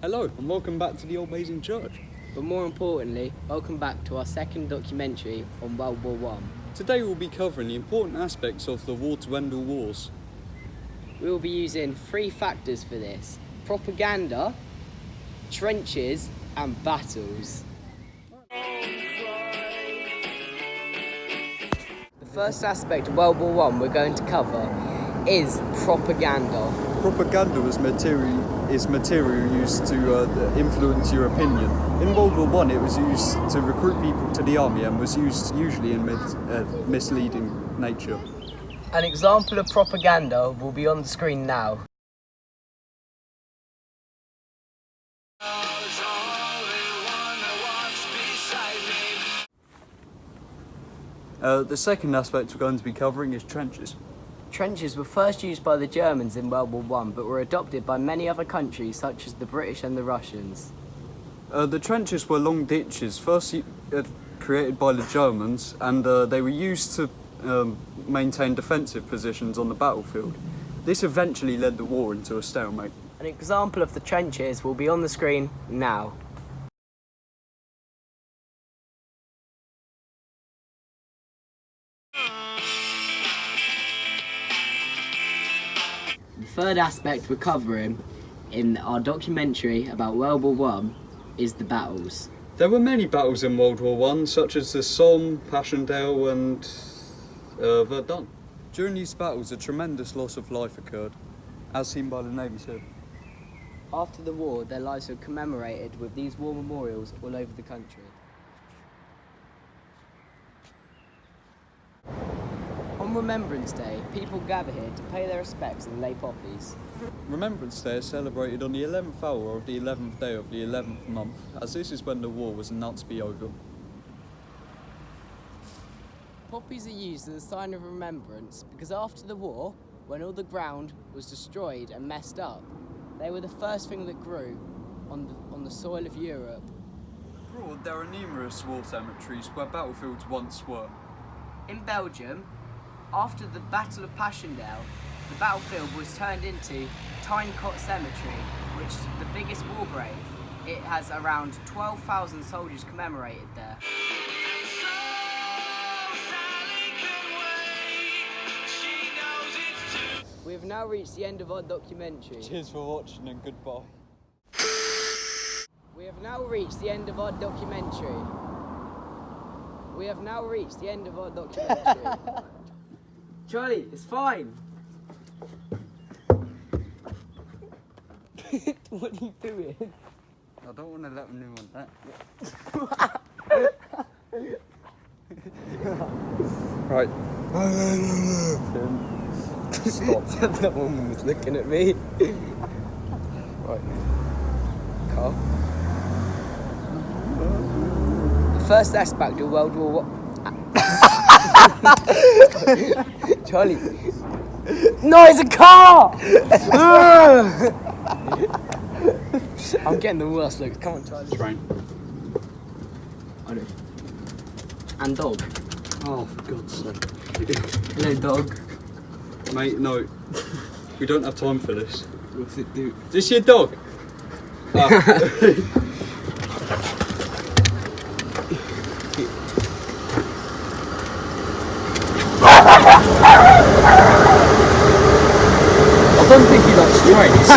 Hello and welcome back to the Old Basing Church. But more importantly, welcome back to our second documentary on World War One. Today we'll be covering the important aspects of the war to end all wars. We will be using three factors for this: propaganda, trenches and battles. The first aspect of World War One we're going to cover is propaganda. Propaganda is material used to influence your opinion. In World War One, it was used to recruit people to the army and was used usually in misleading nature. An example of propaganda will be on the screen now. The second aspect we're going to be covering is trenches. Trenches were first used by the Germans in World War One, but were adopted by many other countries such as the British and the Russians. The trenches were long ditches, first created by the Germans, and they were used to maintain defensive positions on the battlefield. This eventually led the war into a stalemate. An example of the trenches will be on the screen now. The third aspect we're covering in our documentary about World War One is the battles. There were many battles in World War One, such as the Somme, Passchendaele and Verdun. During these battles, a tremendous loss of life occurred, as seen by the Navy SEAL. After the war, their lives were commemorated with these war memorials all over the country. On Remembrance Day, people gather here to pay their respects and lay poppies. Remembrance Day is celebrated on the 11th hour of the 11th day of the 11th month, as this is when the war was announced to be over. Poppies are used as a sign of remembrance because after the war, when all the ground was destroyed and messed up, they were the first thing that grew on the soil of Europe. Abroad, there are numerous war cemeteries where battlefields once were. In Belgium, after the Battle of Passchendaele, the battlefield was turned into Tynecott Cemetery, which is the biggest war grave. It has around 12,000 soldiers commemorated there. We have now reached the end of our documentary. Cheers for watching and goodbye. We have now reached the end of our documentary. We have now reached the end of our documentary. Charlie, it's fine. What are you doing? I don't want to let them know that. Right. Stop. That woman was looking at me. Right. Carl. The first aspect of World War One. Charlie. No, it's a car! I'm getting the worst looks. Come on, Charlie. Train. I know. And dog. Oh, for God's sake. Hello, dog. Mate, no. We don't have time for this. What's it do? Is this your dog? I don't think he likes trains.